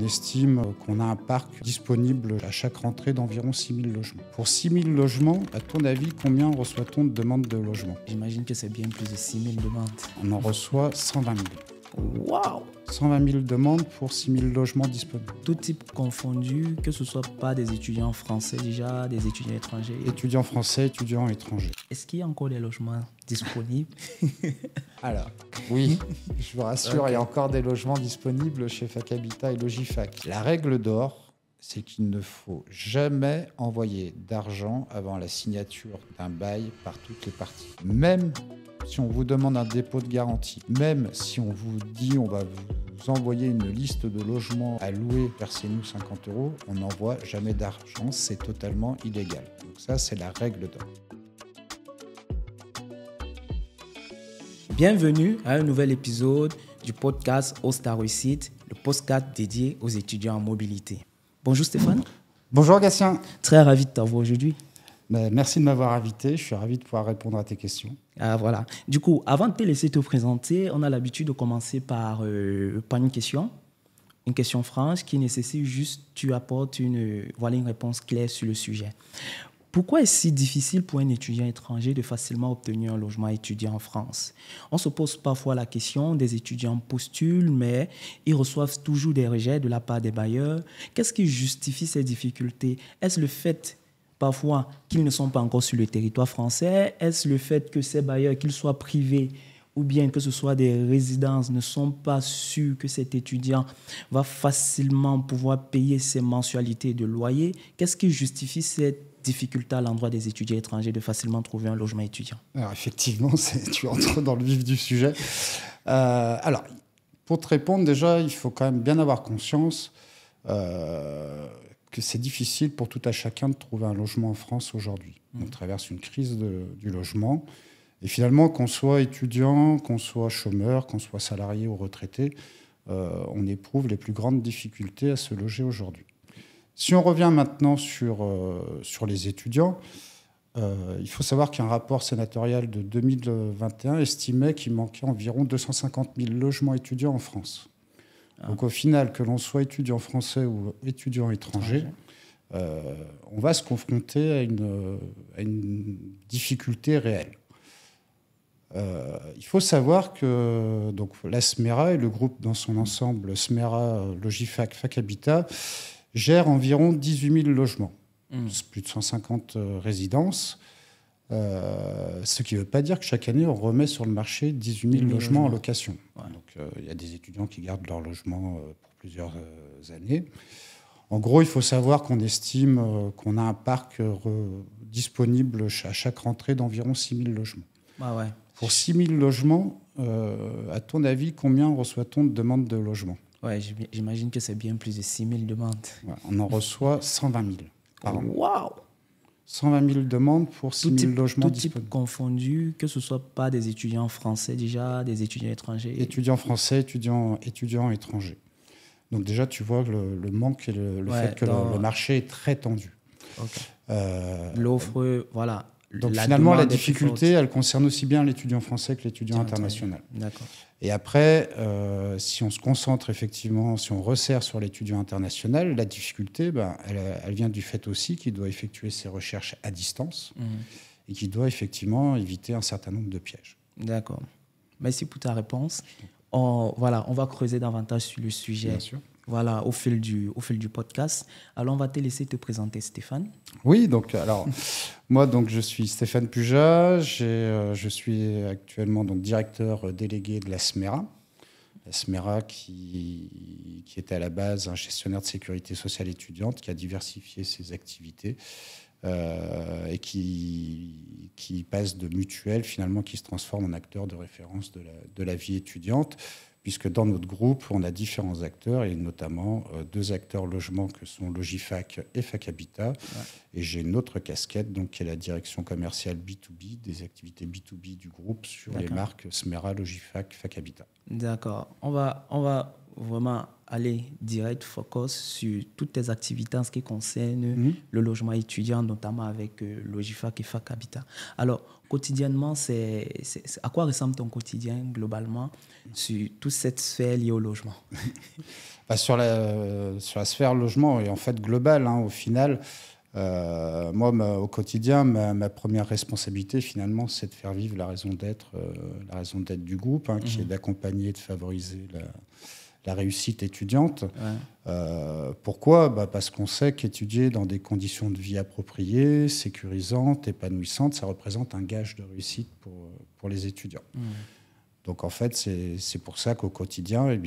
estime qu'on a un parc disponible à chaque rentrée d'environ 6 000 logements. Pour 6 000 logements, à ton avis, combien reçoit-on de demandes de logement? J'imagine que c'est bien plus de 6 000 demandes. On en reçoit 120 000. Waouh! 120 000 demandes pour 6 000 logements disponibles. Tout type confondu, que ce soit pas des étudiants français déjà, des étudiants étrangers. Étudiants français, étudiants étrangers. Est-ce qu'il y a encore des logements disponibles? Alors, oui, je vous rassure, Ok. il y a encore des logements disponibles chez Fac Habitat et Logifac. La règle d'or, c'est qu'il ne faut jamais envoyer d'argent avant la signature d'un bail par toutes les parties. Même si on vous demande un dépôt de garantie, même si on vous dit on va vous envoyer une liste de logements à louer, versez-nous 50 €, on n'envoie jamais d'argent, c'est totalement illégal. Donc ça, c'est la règle d'or. Bienvenue à un nouvel épisode du podcast Osta Réussite, le podcast dédié aux étudiants en mobilité. Bonjour Stéphane. Bonjour Gatien. Très ravi de t'avoir aujourd'hui. Merci de m'avoir invité, je suis ravi de pouvoir répondre à tes questions. Voilà. Du coup, avant de te laisser te présenter, on a l'habitude de commencer par une question franche qui nécessite juste que tu apportes une réponse claire sur le sujet. Pourquoi est-ce si difficile pour un étudiant étranger de facilement obtenir un logement étudiant en France? On se pose parfois la question, des étudiants postulent, mais ils reçoivent toujours des rejets de la part des bailleurs. Qu'est-ce qui justifie ces difficultés? Est-ce le fait parfois qu'ils ne sont pas encore sur le territoire français? Est-ce le fait que ces bailleurs, qu'ils soient privés ou bien que ce soit des résidences, ne sont pas sûrs que cet étudiant va facilement pouvoir payer ses mensualités de loyer? Qu'est-ce qui justifie cette difficulté à l'endroit des étudiants étrangers de facilement trouver un logement étudiant? Alors effectivement, tu entres dans le vif du sujet. Alors, pour te répondre, déjà, il faut quand même bien avoir conscience que c'est difficile pour tout à chacun de trouver un logement en France aujourd'hui. On traverse une crise du logement. Et finalement, qu'on soit étudiant, qu'on soit chômeur, qu'on soit salarié ou retraité, on éprouve les plus grandes difficultés à se loger aujourd'hui. Si on revient maintenant sur les étudiants, il faut savoir qu'un rapport sénatorial de 2021 estimait qu'il manquait environ 250 000 logements étudiants en France. Donc au final, que l'on soit étudiant français ou étudiant étranger, on va se confronter à une difficulté réelle. Il faut savoir que donc, la SMERA et le groupe dans son ensemble, SMERA, Logifac, Fac Habitat, gère environ 18 000 logements, plus de 150 résidences, ce qui ne veut pas dire que chaque année, on remet sur le marché 18 000 logements en location. Ouais. Donc, il y a des étudiants qui gardent leur logement pour plusieurs années. En gros, il faut savoir qu'on estime qu'on a un parc disponible à chaque rentrée d'environ 6 000 logements. Ah ouais. Pour 6 000 logements, à ton avis, combien reçoit-on de demandes de logement? Ouais, j'imagine que c'est bien plus de 6 000 demandes. Ouais, on en reçoit 120 000 par an. Waouh! 120 000 demandes pour 6 000 logements disponibles. Tout type confondu, que ce soit pas des étudiants français déjà, des étudiants étrangers. Étudiants français, étudiants étrangers. Donc déjà, tu vois le manque et le fait que le marché est très tendu. Okay. L'offre, voilà. Donc finalement, la difficulté, elle concerne aussi bien l'étudiant français que l'étudiant international. D'accord. Et après, si on se concentre effectivement, si on resserre sur l'étudiant international, la difficulté, elle vient du fait aussi qu'il doit effectuer ses recherches à distance et qu'il doit effectivement éviter un certain nombre de pièges. D'accord. Merci pour ta réponse. On va creuser davantage sur le sujet. Bien sûr. Voilà, au fil du podcast. Alors, on va te laisser te présenter, Stéphane. Oui, donc, alors, moi, donc, je suis Stéphane Puja. Je suis actuellement donc, directeur délégué de la SMERA. La SMERA qui était à la base un gestionnaire de sécurité sociale étudiante qui a diversifié ses activités et qui passe de mutuelle, finalement, qui se transforme en acteur de référence de la vie étudiante. Puisque dans notre groupe, on a différents acteurs, et notamment 2 acteurs logements que sont Logifac et Fac Habitat. Ouais. Et j'ai une autre casquette, donc, qui est la direction commerciale B2B, des activités B2B du groupe sur les marques SMERA, Logifac, Fac Habitat. D'accord. On va vraiment aller direct, focus sur toutes tes activités en ce qui concerne le logement étudiant, notamment avec Logifac et Fac Habitat. Alors, quotidiennement, à quoi ressemble ton quotidien globalement sur toute cette sphère liée au logement? Sur la sphère logement, et en fait globale, au final, moi, au quotidien, ma première responsabilité, finalement, c'est de faire vivre la raison d'être du groupe, qui est d'accompagner et de favoriser la réussite étudiante. Ouais. Pourquoi ? Parce qu'on sait qu'étudier dans des conditions de vie appropriées, sécurisantes, épanouissantes, ça représente un gage de réussite pour les étudiants. Donc en fait, c'est pour ça qu'au quotidien,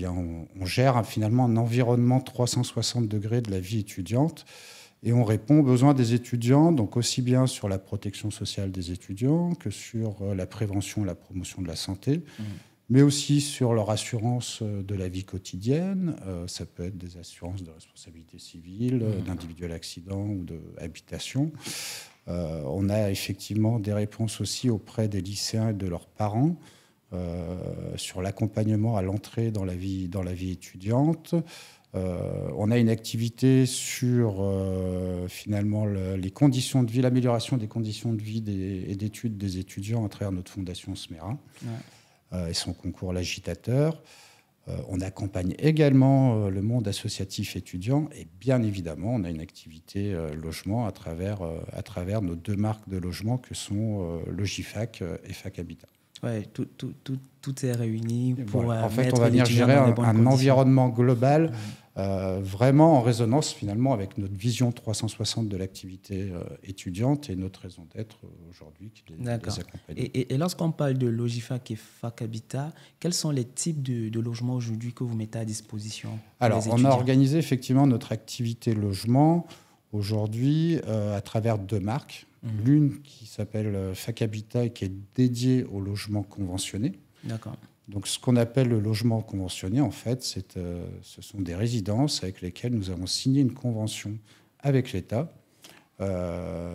on gère finalement un environnement 360 degrés de la vie étudiante et on répond aux besoins des étudiants, donc aussi bien sur la protection sociale des étudiants que sur la prévention et la promotion de la santé. Mais aussi sur leur assurance de la vie quotidienne. Ça peut être des assurances de responsabilité civile, d'individuel accident ou d'habitation. On a effectivement des réponses aussi auprès des lycéens et de leurs parents sur l'accompagnement à l'entrée dans la vie étudiante. On a une activité sur finalement les conditions de vie, l'amélioration des conditions de vie et d'études des étudiants à travers notre fondation SMERA. Ouais. Et son concours L'Agitateur. On accompagne également le monde associatif étudiant et bien évidemment, on a une activité logement à travers nos deux marques de logement que sont Logifac et Fac Habitat. Oui, tout est réuni pour en fait, on va venir gérer un environnement global vraiment en résonance finalement avec notre vision 360 de l'activité étudiante et notre raison d'être aujourd'hui qui les accompagne. Et lorsqu'on parle de Logifac et Fac Habitat, quels sont les types de logements aujourd'hui que vous mettez à disposition? Alors, on a organisé effectivement notre activité logement aujourd'hui à travers deux marques. L'une qui s'appelle Fac Habitat et qui est dédiée au logement conventionné. D'accord. Donc, ce qu'on appelle le logement conventionné, en fait, ce sont des résidences avec lesquelles nous avons signé une convention avec l'État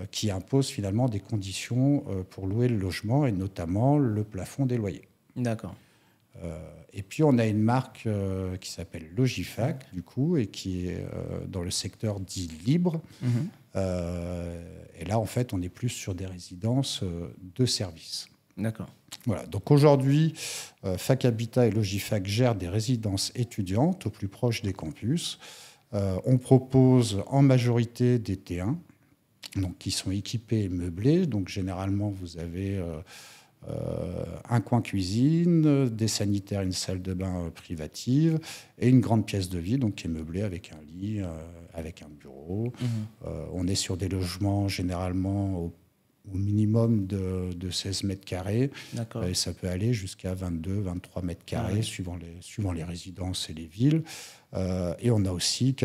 qui impose finalement des conditions pour louer le logement et notamment le plafond des loyers. D'accord. Et puis, on a une marque qui s'appelle Logifac, du coup, et qui est dans le secteur dit libre. Et là, en fait, on est plus sur des résidences de services. D'accord. Voilà. Donc aujourd'hui, Fac Habitat et Logifac gèrent des résidences étudiantes au plus proche des campus. On propose en majorité des T1, donc qui sont équipés et meublés. Donc généralement, vous avez un coin cuisine, des sanitaires, une salle de bain privative et une grande pièce de vie, donc qui est meublée avec un lit, avec un bureau. On est sur des logements généralement au minimum de 16 mètres carrés. Et ça peut aller jusqu'à 22, 23 mètres carrés suivant les résidences et les villes. Et on a aussi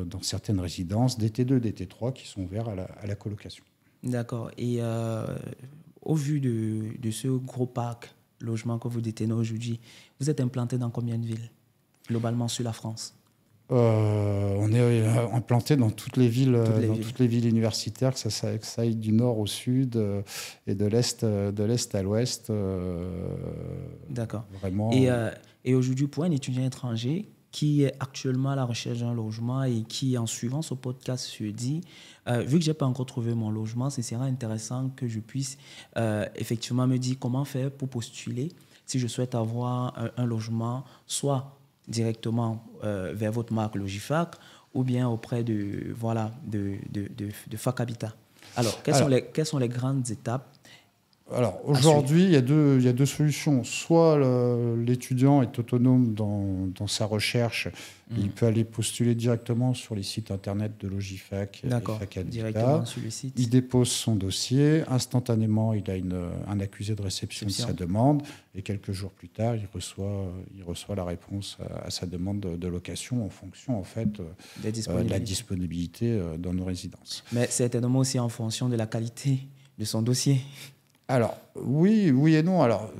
dans certaines résidences, des T2, des T3 qui sont ouverts à la colocation. D'accord. Et au vu de ce gros parc logement que vous détenez aujourd'hui, vous êtes implanté dans combien de villes, globalement, sur la France ? On est implanté dans toutes les villes universitaires, que ça aille du nord au sud et de l'est à l'ouest. D'accord. Vraiment. Et aujourd'hui, pour un étudiant étranger qui est actuellement à la recherche d'un logement et qui, en suivant ce podcast, se dit, vu que je n'ai pas encore trouvé mon logement, ce sera intéressant que je puisse effectivement me dire comment faire pour postuler si je souhaite avoir un logement, soit directement vers votre marque Logifac ou bien auprès de Fac Habitat. Alors, quelles sont les grandes étapes? Alors, aujourd'hui, il y a deux solutions. Soit l'étudiant est autonome dans sa recherche, il peut aller postuler directement sur les sites internet de Logifac et Fac Habitat. Directement sur le site. Il dépose son dossier, instantanément, il a un accusé de réception de sa demande, et quelques jours plus tard, il reçoit la réponse à sa demande de location en fonction, en fait, de la disponibilité dans nos résidences. Mais certainement aussi en fonction de la qualité de son dossier. Alors, oui et non. Alors,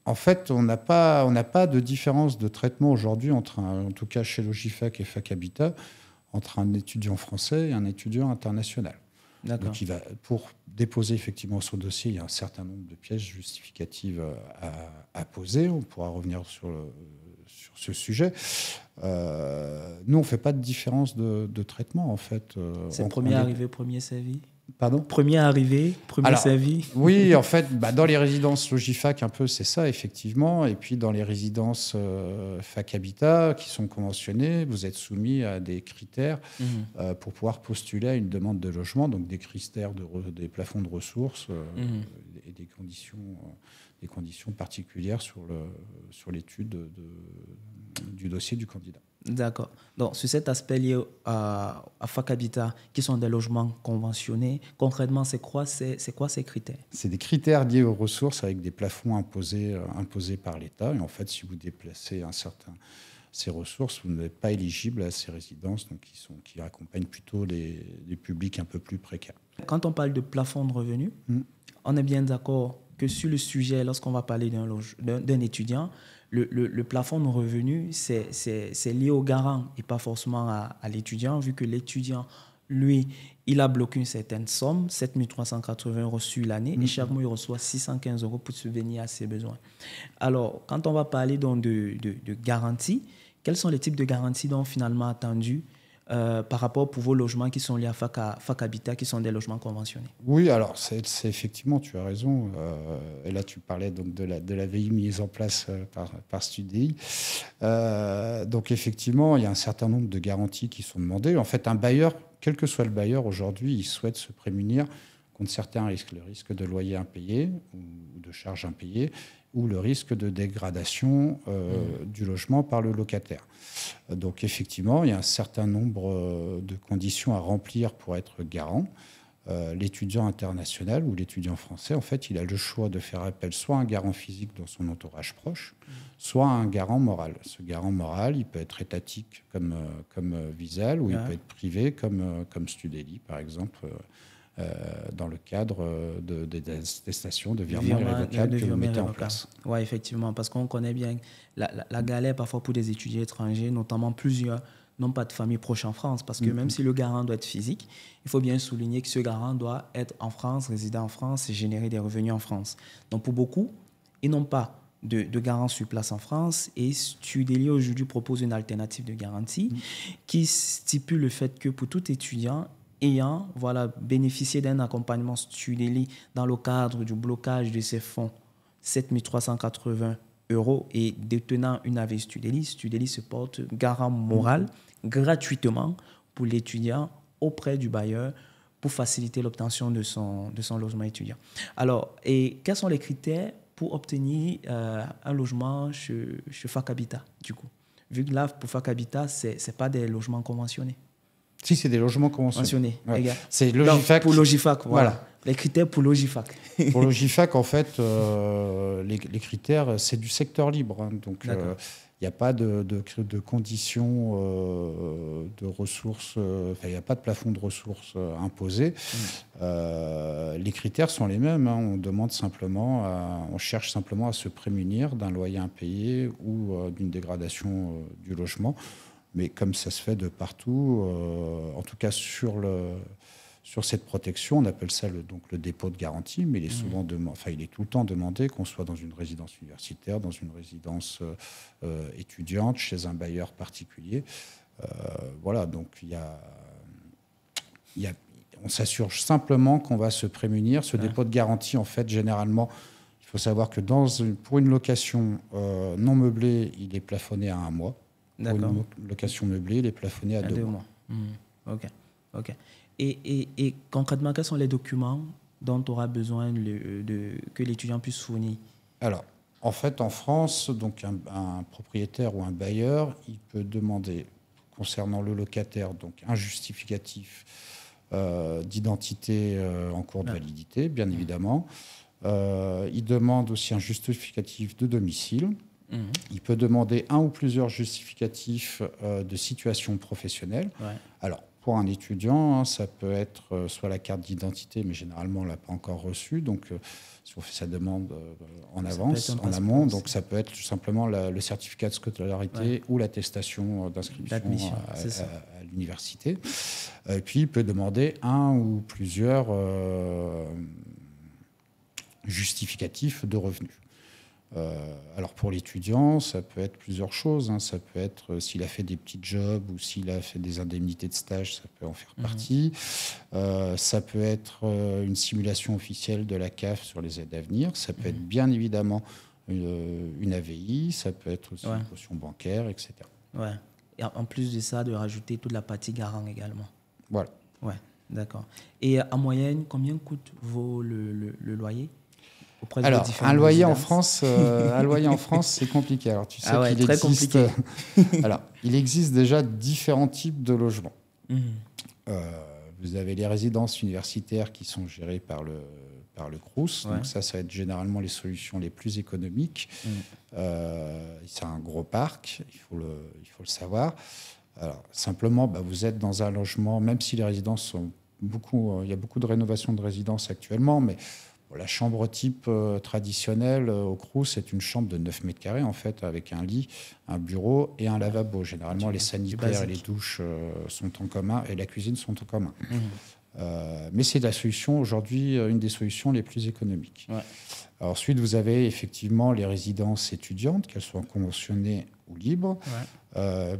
en fait, on n'a pas de différence de traitement aujourd'hui en tout cas chez Logifac et Fac Habitat, entre un étudiant français et un étudiant international. D'accord. Donc, pour déposer effectivement son dossier, il y a un certain nombre de pièces justificatives à poser. On pourra revenir sur ce sujet. Nous, on ne fait pas de différence de traitement, en fait. C'est premier arrivé, premier servi. Pardon ? Premier arrivé, premier servi. Oui, en fait, dans les résidences Logifac, un peu, c'est ça, effectivement. Et puis, dans les résidences Fac Habitat, qui sont conventionnées, vous êtes soumis à des critères pour pouvoir postuler à une demande de logement, donc des critères, des plafonds de ressources et des conditions particulières sur l'étude du dossier du candidat. D'accord. Donc, sur cet aspect lié à Fac Habitat, qui sont des logements conventionnés, concrètement, c'est quoi ces critères ? C'est des critères liés aux ressources avec des plafonds imposés par l'État. Et en fait, si vous déplacez ces ressources, vous n'êtes pas éligible à ces résidences, donc qui accompagnent plutôt les publics un peu plus précaires. Quand on parle de plafond de revenus, on est bien d'accord que sur le sujet, lorsqu'on va parler d'un étudiant, le plafond de revenus, c'est lié au garant et pas forcément à l'étudiant, vu que l'étudiant, lui, il a bloqué une certaine somme, 7 380 € sur l'année, et chaque mois, il reçoit 615 € pour subvenir à ses besoins. Alors, quand on va parler donc de garantie, quels sont les types de garanties donc finalement attendus par rapport pour vos logements qui sont liés à Fac Habitat, qui sont des logements conventionnés? Oui, alors c'est effectivement, tu as raison. Et là, tu parlais donc de la VI mise en place par Studéi. Donc effectivement, il y a un certain nombre de garanties qui sont demandées. En fait, un bailleur, quel que soit le bailleur aujourd'hui, il souhaite se prémunir contre certains risques. Le risque de loyer impayé ou de charges impayées, ou le risque de dégradation du logement par le locataire. Donc effectivement, il y a un certain nombre de conditions à remplir pour être garant. L'étudiant international ou l'étudiant français, en fait, il a le choix de faire appel soit à un garant physique dans son entourage proche, soit à un garant moral. Ce garant moral, il peut être étatique comme Visal, ou il peut être privé comme Studéi, par exemple, dans le cadre des stations de virement irrévocable que vous mettez en place. Oui, effectivement, parce qu'on connaît bien la galère parfois pour des étudiants étrangers, notamment plusieurs n'ont pas de famille proche en France, parce que même si le garant doit être physique, il faut bien souligner que ce garant doit être en France, résider en France et générer des revenus en France. Donc pour beaucoup, ils n'ont pas de garant sur place en France, et Studéi aujourd'hui propose une alternative de garantie qui stipule le fait que pour tout étudiant ayant bénéficié d'un accompagnement Studéi dans le cadre du blocage de ses fonds 7 380 € et détenant une AV Studéi se porte garant moral gratuitement pour l'étudiant auprès du bailleur pour faciliter l'obtention de son logement étudiant. Alors, et quels sont les critères pour obtenir un logement chez Fac Habitat, du coup? Vu que là, pour Fac Habitat, ce n'est pas des logements conventionnés. Si, c'est des logements conventionnés. Ouais. C'est Logifac. Pour Logifac, voilà. Les critères pour Logifac. Pour Logifac, en fait, les critères, c'est du secteur libre. Donc, il n'y a pas de conditions de ressources, il n'y a pas de plafond de ressources imposé. Les critères sont les mêmes. On cherche simplement à se prémunir d'un loyer impayé ou d'une dégradation du logement. Mais comme ça se fait de partout, en tout cas sur cette protection, on appelle ça le dépôt de garantie, mais il est tout le temps demandé, qu'on soit dans une résidence universitaire, dans une résidence étudiante, chez un bailleur particulier. Donc on s'assure simplement qu'on va se prémunir. Ce dépôt de garantie, en fait, généralement, il faut savoir que pour une location non meublée, il est plafonné à 1 mois. Pour une location meublée, il est plafonné à 2 mois. OK. Et concrètement, quels sont les documents dont tu auras besoin que l'étudiant puisse fournir? Alors, en fait, en France, donc un propriétaire ou un bailleur, il peut demander, concernant le locataire, donc un justificatif d'identité en cours de validité, bien évidemment. Il demande aussi un justificatif de domicile. Il peut demander un ou plusieurs justificatifs de situation professionnelle. Alors, pour un étudiant, ça peut être soit la carte d'identité, mais généralement, on ne l'a pas encore reçue. Donc, si on fait sa demande en avance, en amont, donc ça peut être tout simplement le certificat de scolarité ou l'attestation d'inscription à l'université. Et puis, il peut demander un ou plusieurs justificatifs de revenus. Alors pour l'étudiant, ça peut être plusieurs choses. Ça peut être s'il a fait des petits jobs ou s'il a fait des indemnités de stage, ça peut en faire partie. Ça peut être une simulation officielle de la CAF sur les aides à venir. Ça peut être bien évidemment une AVI. Ça peut être aussi une caution bancaire, etc. Ouais. Et en plus de ça, de rajouter toute la partie garant également. Voilà. Ouais, d'accord. Et en moyenne, combien coûte le loyer? Alors, un loyer en France, c'est compliqué. Alors, tu sais qu'il existe. Compliqué. Alors, il existe déjà différents types de logements. Vous avez les résidences universitaires qui sont gérées par le Crous. Donc ça va être généralement les solutions les plus économiques. C'est un gros parc, il faut le savoir. Alors, simplement, vous êtes dans un logement, même si les résidences sont il y a beaucoup de rénovations de résidences actuellement, mais la chambre type traditionnelle au Crous, c'est une chambre de 9 mètres carrés, en fait, avec un lit, un bureau et un lavabo. Généralement, les sanitaires et les douches sont en commun et la cuisine sont en commun. Mais c'est la solution, aujourd'hui, une des solutions les plus économiques. Alors, ensuite, vous avez effectivement les résidences étudiantes, qu'elles soient conventionnées ou libres.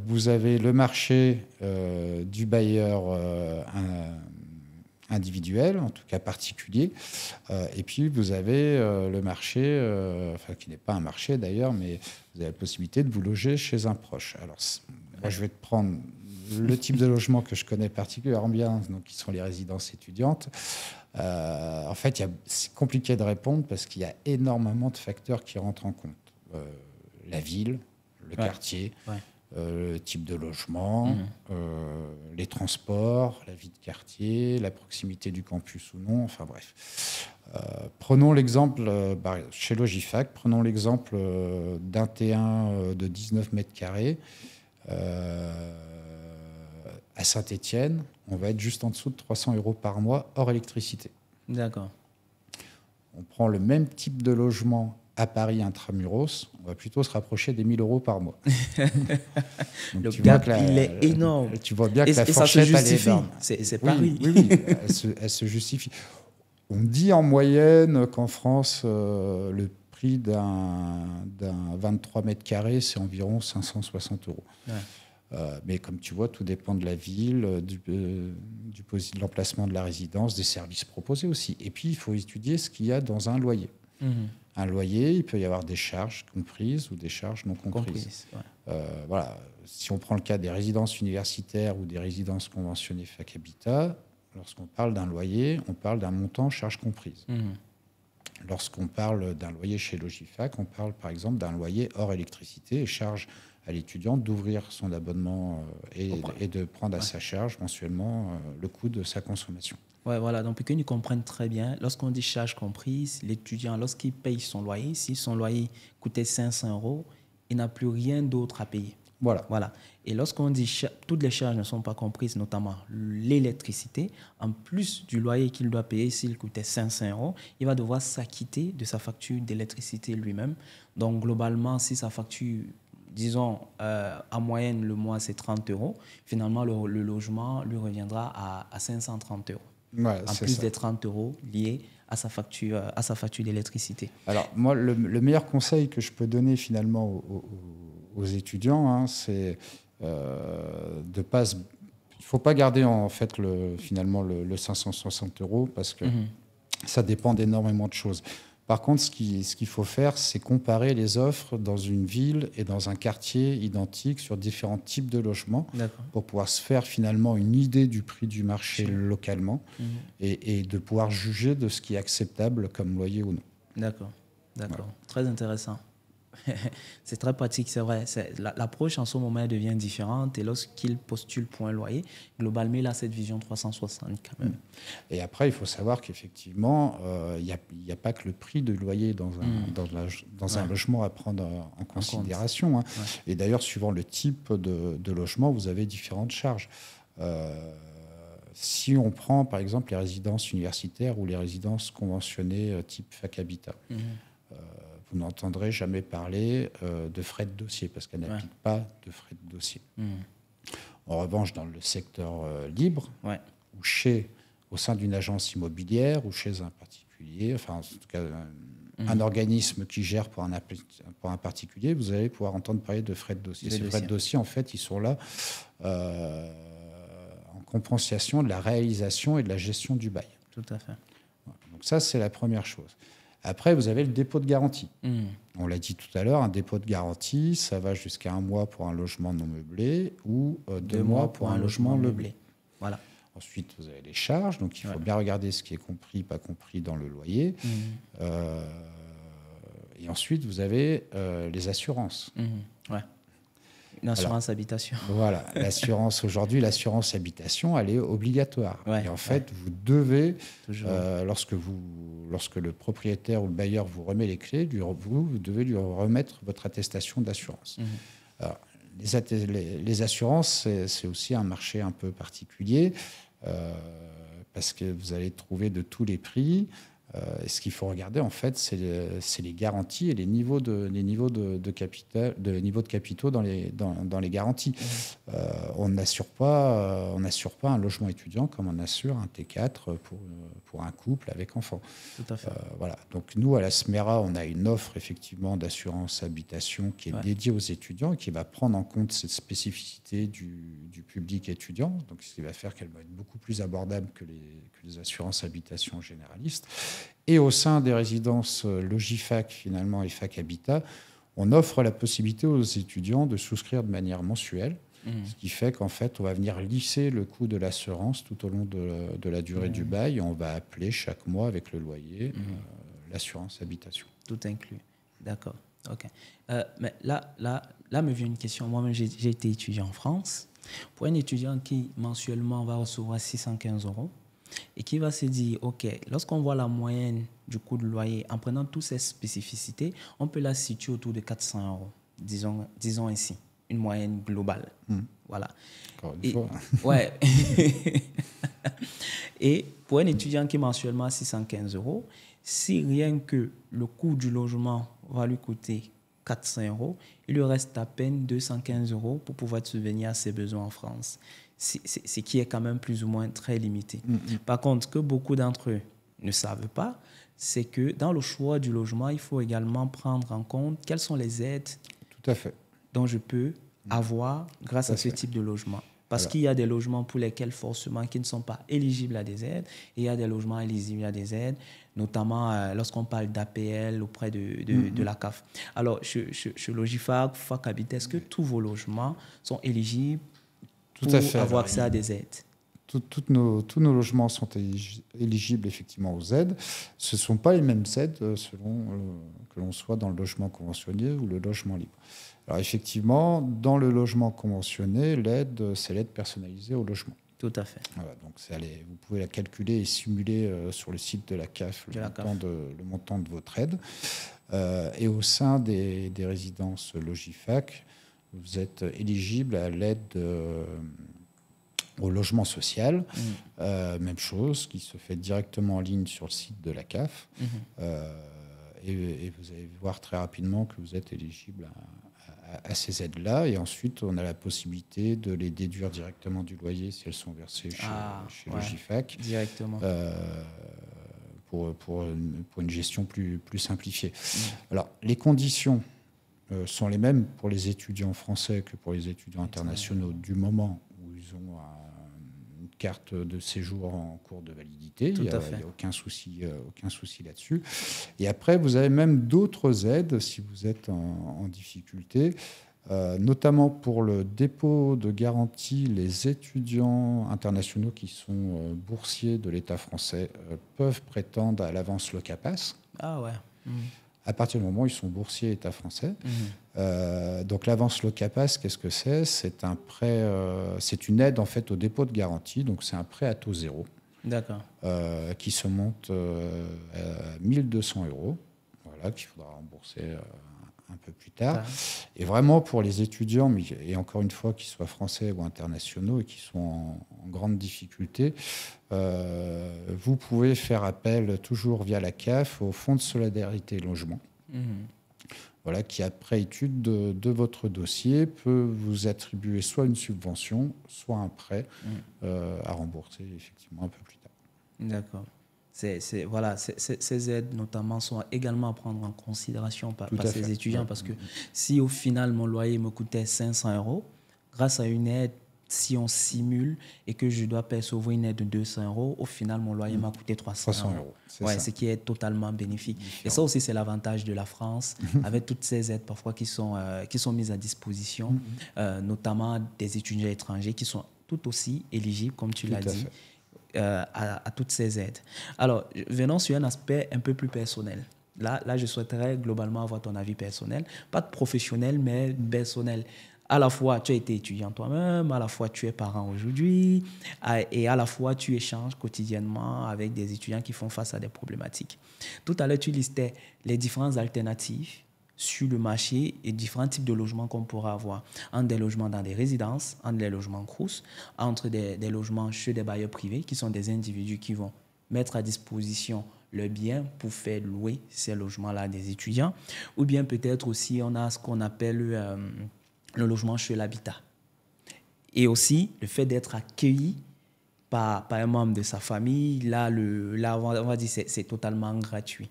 Vous avez le marché du bailleur individuel, en tout cas particulier. Et puis, vous avez le marché, qui n'est pas un marché d'ailleurs, mais vous avez la possibilité de vous loger chez un proche. Alors, moi, je vais te prendre le type de logement que je connais particulièrement bien, donc, qui sont les résidences étudiantes. En fait, c'est compliqué de répondre parce qu'il y a énormément de facteurs qui rentrent en compte. La ville, le quartier, le type de logement, les transports, la vie de quartier, la proximité du campus ou non, enfin bref. Prenons l'exemple, chez Logifac, prenons l'exemple d'un T1 de 19 mètres carrés. À Saint-Étienne, on va être juste en dessous de 300 € par mois hors électricité. D'accord. On prend le même type de logement à Paris intramuros, on va plutôt se rapprocher des 1 000 € par mois. Donc, le gap, il est énorme. Tu vois bien que la fourchette, ça se justifie. C'est Paris. Oui, elle se justifie. On dit en moyenne qu'en France, le prix d'un 23 mètres carrés, c'est environ 560 €. Mais comme tu vois, tout dépend de la ville, de l'emplacement de la résidence, des services proposés aussi. Et puis, il faut étudier ce qu'il y a dans un loyer. Un loyer, il peut y avoir des charges comprises ou des charges non comprises. Voilà. Si on prend le cas des résidences universitaires ou des résidences conventionnées Fac Habitat, lorsqu'on parle d'un loyer, on parle d'un montant charges comprises. Lorsqu'on parle d'un loyer chez Logifac, on parle par exemple d'un loyer hors électricité et charge à l'étudiant d'ouvrir son abonnement et de prendre à sa charge mensuellement le coût de sa consommation. Ouais, voilà. Donc, pour que nous comprenions très bien, lorsqu'on dit charge comprise, l'étudiant, lorsqu'il paye son loyer, si son loyer coûtait 500 €, il n'a plus rien d'autre à payer. Voilà. Et lorsqu'on dit toutes les charges ne sont pas comprises, notamment l'électricité, en plus du loyer qu'il doit payer s'il coûtait 500 €, il va devoir s'acquitter de sa facture d'électricité lui-même. Donc, globalement, si sa facture, disons, en moyenne, le mois, c'est 30 €, finalement, le logement lui reviendra à 530 €. En plus des 30 € liés à sa facture d'électricité. Alors, moi, le meilleur conseil que je peux donner finalement aux étudiants, c'est de pas... Il ne faut pas garder en fait finalement le 560 € parce que ça dépend d'énormément de choses. Par contre, ce qu'il faut faire, c'est comparer les offres dans une ville et dans un quartier identique sur différents types de logements pour pouvoir se faire finalement une idée du prix du marché localement et de pouvoir juger de ce qui est acceptable comme loyer ou non. D'accord. Voilà. Très intéressant. C'est très pratique, c'est vrai. L'approche en ce moment elle devient différente et lorsqu'il postule pour un loyer, globalement, il a cette vision 360 quand même. Et après, il faut savoir qu'effectivement, il n'y a pas que le prix de loyer dans un logement à prendre en considération. Et d'ailleurs, suivant le type de logement, vous avez différentes charges. Si on prend par exemple les résidences universitaires ou les résidences conventionnées type Fac Habitat, vous n'entendrez jamais parler de frais de dossier parce qu'elle n'applique pas de frais de dossier. En revanche, dans le secteur libre, Ouais. ou au sein d'une agence immobilière, ou chez un particulier, enfin en tout cas un organisme qui gère pour un particulier, vous allez pouvoir entendre parler de frais de dossier. Ces frais de dossier, en fait, ils sont là en compensation de la réalisation et de la gestion du bail. Tout à fait. Donc ça, c'est la première chose. Après, vous avez le dépôt de garantie. On l'a dit tout à l'heure, un dépôt de garantie, ça va jusqu'à 1 mois pour un logement non meublé ou 2 mois pour un logement meublé. Voilà. Ensuite, vous avez les charges, donc il faut bien regarder ce qui est compris, pas compris dans le loyer. Et ensuite, vous avez les assurances. Ouais. Une assurance habitation. Voilà, l'assurance aujourd'hui, l'assurance habitation, elle est obligatoire. Ouais, et en fait, vous devez, lorsque le propriétaire ou le bailleur vous remet les clés, vous devez lui remettre votre attestation d'assurance. Alors, les assurances, c'est aussi un marché un peu particulier parce que vous allez trouver de tous les prix. Ce qu'il faut regarder, en fait, c'est les garanties et les niveaux de capitaux dans les garanties. On n'assure pas un logement étudiant comme on assure un T4 pour un couple avec enfants. Tout à fait. Voilà. Donc nous, à la SMERA, on a une offre effectivement d'assurance habitation qui est dédiée aux étudiants et qui va prendre en compte cette spécificité du public étudiant. Donc ce qui va faire qu'elle va être beaucoup plus abordable que les assurances habitation généralistes. Et au sein des résidences Logifac, finalement, et Fac Habitat, on offre la possibilité aux étudiants de souscrire de manière mensuelle, ce qui fait qu'en fait, on va venir lisser le coût de l'assurance tout au long de la durée du bail. On va appeler chaque mois avec le loyer l'assurance habitation. Tout inclus. D'accord. OK. Mais là me vient une question. Moi-même, j'ai été étudiant en France. Pour un étudiant qui, mensuellement, va recevoir 615 € et qui va se dire, OK, lorsqu'on voit la moyenne du coût de loyer, en prenant toutes ces spécificités, on peut la situer autour de 400 €, disons ainsi, une moyenne globale. Voilà. Encore une fois. Ouais. Et pour un étudiant qui est mensuellement à 615 €, si rien que le coût du logement va lui coûter 400 €, il lui reste à peine 215 € pour pouvoir subvenir à ses besoins en France. Ce qui est quand même plus ou moins très limité. Par contre, ce que beaucoup d'entre eux ne savent pas, c'est que dans le choix du logement, il faut également prendre en compte quelles sont les aides dont je peux avoir grâce à ce type de logement. Parce qu'il y a des logements pour lesquels, forcément, qui ne sont pas éligibles à des aides, et il y a des logements éligibles à des aides, notamment lorsqu'on parle d'APL auprès de la CAF. Alors, chez Logifac, Fac Habitat, est-ce que tous vos logements sont éligibles pour avoir accès à des aides? Tous nos logements sont éligibles effectivement aux aides. Ce ne sont pas les mêmes aides selon que l'on soit dans le logement conventionné ou le logement libre. Alors effectivement, dans le logement conventionné, l'aide, c'est l'aide personnalisée au logement. Tout à fait. Voilà, donc vous pouvez la calculer et simuler sur le site de la CAF le montant de votre aide. Et au sein des résidences Logifac, vous êtes éligible à l'aide au logement social. Même chose, qui se fait directement en ligne sur le site de la CAF. Et vous allez voir très rapidement que vous êtes éligible à ces aides-là. Et ensuite, on a la possibilité de les déduire directement du loyer si elles sont versées chez Logifac. Directement. Pour une gestion plus simplifiée. Alors, les conditions sont les mêmes pour les étudiants français que pour les étudiants internationaux du moment où ils ont une carte de séjour en cours de validité. Il n'y a aucun souci là-dessus. Et après, vous avez même d'autres aides si vous êtes en difficulté, notamment pour le dépôt de garantie. Les étudiants internationaux qui sont boursiers de l'État français peuvent prétendre à l'avance Locapass. Ah ouais. À partir du moment où ils sont boursiers État français. Donc l'avance Locapass, qu'est-ce que c'est ? C'est un prêt, c'est une aide en fait au dépôt de garantie. Donc c'est un prêt à taux zéro. D'accord. Qui se monte à 1 200 €. Voilà, qu'il faudra rembourser un peu plus tard. Et vraiment pour les étudiants, et encore une fois, qu'ils soient français ou internationaux et qui sont en grande difficulté, vous pouvez faire appel toujours via la CAF au Fonds de solidarité logement. voilà, qui, après étude de votre dossier, peut vous attribuer soit une subvention, soit un prêt à rembourser effectivement un peu plus tard. D'accord. Voilà, ces aides, notamment, sont également à prendre en considération par ces étudiants, parce que si au final, mon loyer me coûtait 500 €, grâce à une aide, si on simule et que je dois percevoir une aide de 200 €, au final, mon loyer m'a coûté 300 €. Ouais, ce qui est totalement bénéfique. Et ça aussi, c'est l'avantage de la France, avec toutes ces aides parfois qui sont mises à disposition, notamment des étudiants étrangers qui sont tout aussi éligibles, comme tu l'as dit, à toutes ces aides. Alors, venons sur un aspect un peu plus personnel. Là, je souhaiterais globalement avoir ton avis personnel, pas de professionnel, mais personnel. À la fois, tu as été étudiant toi-même, à la fois, tu es parent aujourd'hui, et à la fois, tu échanges quotidiennement avec des étudiants qui font face à des problématiques. Tout à l'heure, tu listais les différentes alternatives sur le marché et différents types de logements qu'on pourra avoir. Entre des logements dans des résidences, entre des logements crous, entre des logements chez des bailleurs privés, qui sont des individus qui vont mettre à disposition le bien pour faire louer ces logements-là à des étudiants. Ou bien peut-être aussi, on a ce qu'on appelle le logement chez l'habitat. Et aussi, le fait d'être accueilli par un membre de sa famille, là on va dire que c'est totalement gratuit.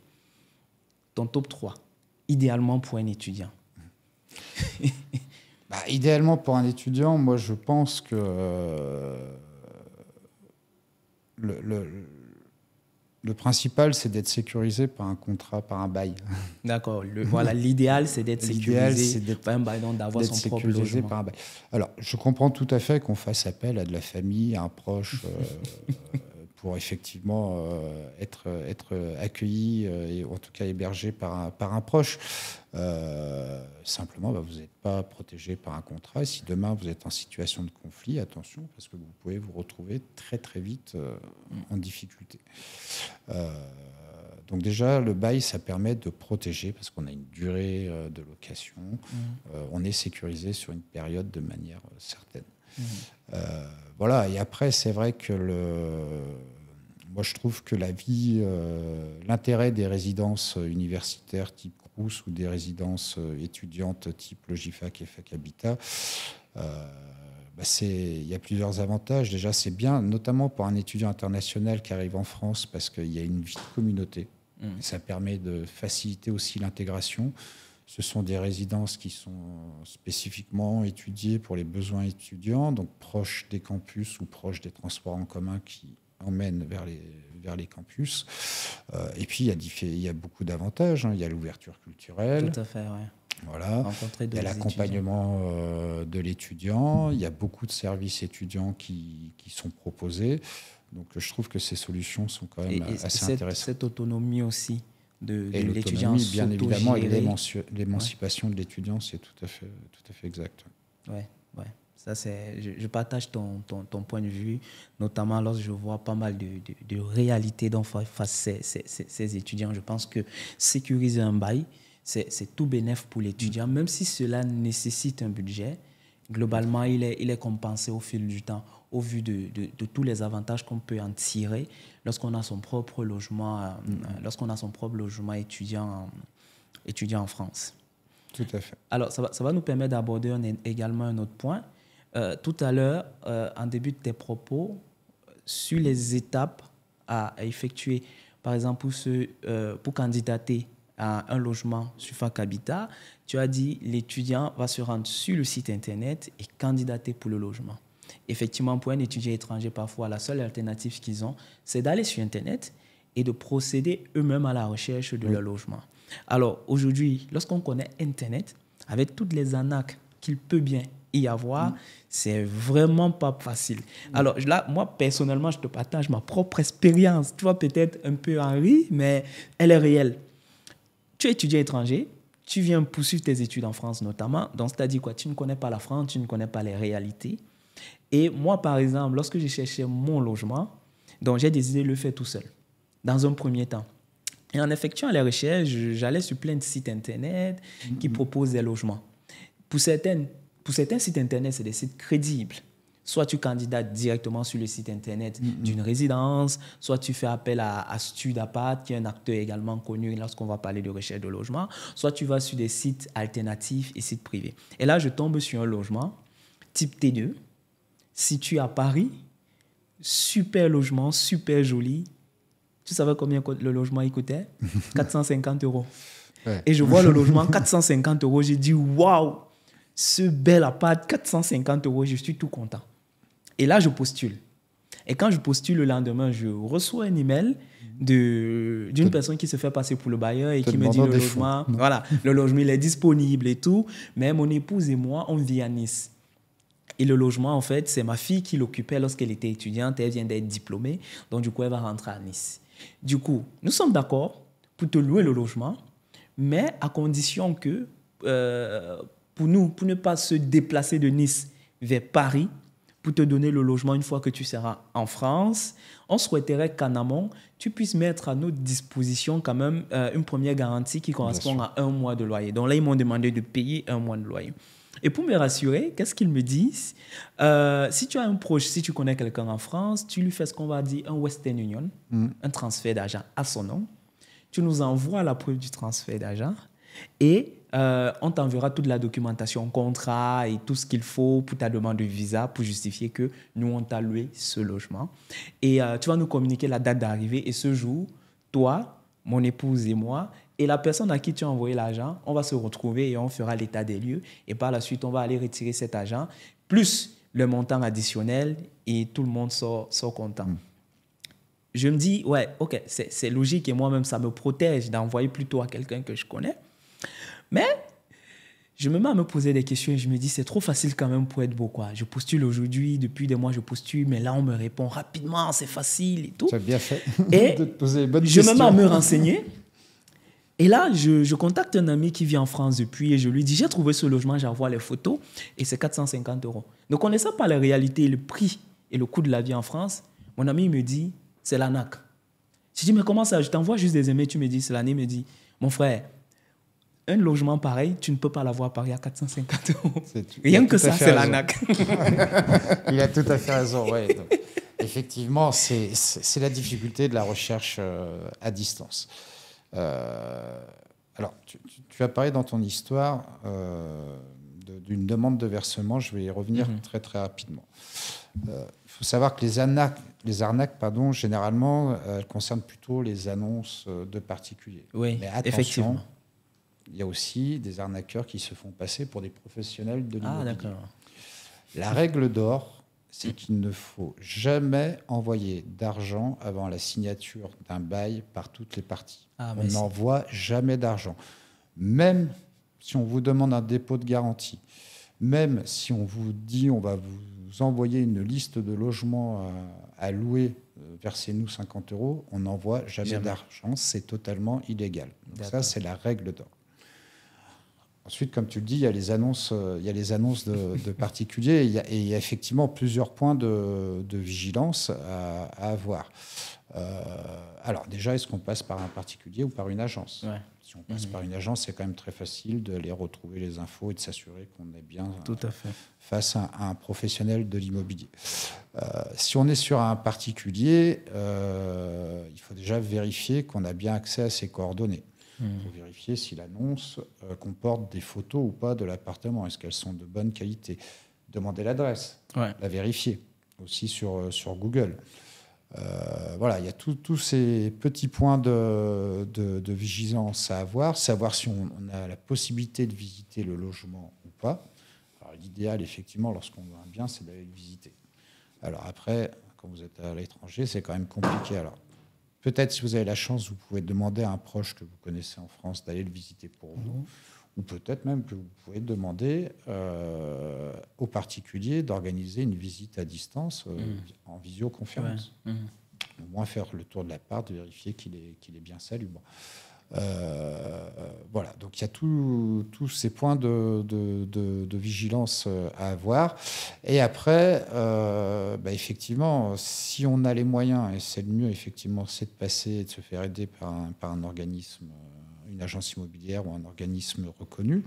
Ton top 3, idéalement pour un étudiant. Idéalement pour un étudiant, moi je pense que le principal, c'est d'être sécurisé par un contrat, par un bail. D'accord. Voilà, l'idéal, c'est d'être sécurisé par un bail, donc d'avoir son propre logement. Par un bail. Alors, je comprends tout à fait qu'on fasse appel à de la famille, à un proche, pour effectivement être accueilli et en tout cas hébergé par un proche. Simplement, vous n'êtes pas protégé par un contrat. Et si demain vous êtes en situation de conflit, attention, parce que vous pouvez vous retrouver très très vite en difficulté. Donc déjà, le bail, ça permet de protéger, parce qu'on a une durée de location. On est sécurisé sur une période de manière certaine. Voilà. Et après, c'est vrai que moi, je trouve que l'intérêt des résidences universitaires type Crous ou des résidences étudiantes type Logifac et Fac Habitat, il y a plusieurs avantages. Déjà, c'est bien, notamment pour un étudiant international qui arrive en France, parce qu'il y a une vie de communauté. Et ça permet de faciliter aussi l'intégration. Ce sont des résidences qui sont spécifiquement étudiées pour les besoins étudiants, donc proches des campus ou proches des transports en commun qui emmènent vers les campus. Et puis, il y a beaucoup d'avantages. Il y a l'ouverture culturelle. Tout à fait, oui. Voilà. Il y a l'accompagnement de l'étudiant. Il y a beaucoup de services étudiants qui sont proposés. Donc, je trouve que ces solutions sont quand même assez intéressantes. Cette autonomie aussi de l'étudiant, bien évidemment, et l'émancipation de l'étudiant, c'est tout à fait exact. Ouais. Ça, je partage ton point de vue, notamment lorsque je vois pas mal de réalités dont face ces étudiants. Je pense que sécuriser un bail, c'est tout bénéf pour l'étudiant, même si cela nécessite un budget. Globalement, il est compensé au fil du temps, au vu de tous les avantages qu'on peut en tirer lorsqu'on a son propre logement, étudiant en France. Tout à fait. Alors, ça va nous permettre d'aborder également un autre point. Tout à l'heure, en début de tes propos, sur les étapes à effectuer, par exemple pour candidater à un logement sur Fac Habitat, tu as dit l'étudiant va se rendre sur le site internet et candidater pour le logement. Effectivement, pour un étudiant étranger, parfois, la seule alternative qu'ils ont, c'est d'aller sur internet et de procéder eux-mêmes à la recherche de leur logement. Alors, aujourd'hui, lorsqu'on connaît internet, avec toutes les arnaques qu'il peut bien y avoir, c'est vraiment pas facile. Alors là, moi, personnellement, je te partage ma propre expérience. Tu vois, peut-être un peu en rire, mais elle est réelle. Tu es étudiant étranger, tu viens poursuivre tes études en France notamment, donc c'est-à-dire quoi? Tu ne connais pas la France, tu ne connais pas les réalités. Et moi, par exemple, lorsque j'ai cherché mon logement, donc j'ai décidé de le faire tout seul, dans un premier temps. Et en effectuant les recherches, j'allais sur plein de sites internet qui proposent des logements. Pour certains sites internet, c'est des sites crédibles. Soit tu candidates directement sur le site internet d'une résidence, soit tu fais appel à Studapart, qui est un acteur également connu lorsqu'on va parler de recherche de logement, soit tu vas sur des sites alternatifs et sites privés. Et là, je tombe sur un logement type T2, situé à Paris, super logement, super joli. Tu savais combien le logement il coûtait? 450 €. Ouais. Et je vois le logement 450 €, j'ai dit waouh, ce bel appart, 450 €, je suis tout content. Et là, je postule. Et quand je postule le lendemain, je reçois un email d'une personne qui se fait passer pour le bailleur et qui me dit le logement, voilà, le logement il est disponible et tout, mais mon épouse et moi, on vit à Nice. Et le logement, en fait, c'est ma fille qui l'occupait lorsqu'elle était étudiante. Elle vient d'être diplômée, donc du coup, elle va rentrer à Nice. Du coup, nous sommes d'accord pour te louer le logement, mais à condition que, pour ne pas se déplacer de Nice vers Paris, pour te donner le logement une fois que tu seras en France, on souhaiterait qu'en amont, tu puisses mettre à notre disposition quand même une première garantie qui correspond à 1 mois de loyer. Donc là, ils m'ont demandé de payer 1 mois de loyer. Et pour me rassurer, qu'est-ce qu'ils me disent? Si tu as un proche, si tu connais quelqu'un en France, tu lui fais ce qu'on va dire un Western Union, un transfert d'argent à son nom. Tu nous envoies la preuve du transfert d'argent et on t'enverra toute la documentation, contrat et tout ce qu'il faut pour ta demande de visa pour justifier que nous, on t'a loué ce logement. Et tu vas nous communiquer la date d'arrivée. Et ce jour, toi, mon épouse et moi, et la personne à qui tu as envoyé l'argent, on va se retrouver et on fera l'état des lieux. Et par la suite, on va aller retirer cet argent, plus le montant additionnel et tout le monde sort content. Je me dis, ouais, ok, c'est logique et moi-même, ça me protège d'envoyer plutôt à quelqu'un que je connais. Mais je me mets à me poser des questions et je me dis, c'est trop facile quand même pour être beau, quoi. Je postule aujourd'hui, depuis des mois, je postule, mais là, on me répond rapidement, c'est facile et tout. Tu as bien fait et de te poser les bonnes questions. Je me mets à me questions. renseigner. Et là, je contacte un ami qui vit en France depuis et je lui dis, j'ai trouvé ce logement, j'envoie les photos et c'est 450 €. Ne connaissant pas la réalité, le prix et le coût de la vie en France, mon ami me dit, c'est l'ANAC. Je dis, mais comment ça? Je t'envoie juste des emails, tu me dis, c'est l'année. Il me dit, mon frère, un logement pareil, tu ne peux pas l'avoir à Paris à 450 €. Rien que ça, c'est l'ANAC. Il a tout à fait raison, ouais. Donc, effectivement, c'est la difficulté de la recherche à distance. Alors, tu as parlé dans ton histoire d'une demande de versement. Je vais y revenir très, très rapidement. Il faut savoir que les arnaques, généralement, elles concernent plutôt les annonces de particuliers. Oui, mais attention, effectivement. Il y a aussi des arnaqueurs qui se font passer pour des professionnels de l'immobilier. Ah, d'accord. La règle d'or, c'est qu'il ne faut jamais envoyer d'argent avant la signature d'un bail par toutes les parties. On n'envoie jamais d'argent. Même si on vous demande un dépôt de garantie, même si on vous dit on va vous envoyer une liste de logements à louer, versez-nous 50 €, on n'envoie jamais d'argent, c'est totalement illégal. Donc ça, c'est la règle d'or. Ensuite, comme tu le dis, il y a les annonces de particuliers et il y a effectivement plusieurs points de vigilance à avoir. Alors déjà, est-ce qu'on passe par un particulier ou par une agence? Si on passe par une agence, c'est quand même très facile d'aller retrouver les infos et de s'assurer qu'on est bien face à un professionnel de l'immobilier. Si on est sur un particulier, il faut déjà vérifier qu'on a bien accès à ses coordonnées. Il faut vérifier si l'annonce comporte des photos ou pas de l'appartement. Est-ce qu'elles sont de bonne qualité? Demander l'adresse, la vérifier aussi sur Google. Voilà, il y a tous ces petits points de vigilance à avoir. Savoir si on a la possibilité de visiter le logement ou pas. Alors, l'idéal, effectivement, lorsqu'on veut un bien, c'est d'aller le visiter. Alors après, quand vous êtes à l'étranger, c'est quand même compliqué. Alors, peut-être, si vous avez la chance, vous pouvez demander à un proche que vous connaissez en France d'aller le visiter pour vous. Ou peut-être même que vous pouvez demander aux particuliers d'organiser une visite à distance en visioconférence. Au moins faire le tour de l'appart, vérifier qu'il est bien salubre. Voilà, donc il y a tous ces points de vigilance à avoir. Et après, effectivement, si on a les moyens, et c'est le mieux, effectivement, c'est de passer et de se faire aider par un organisme, une agence immobilière ou un organisme reconnu,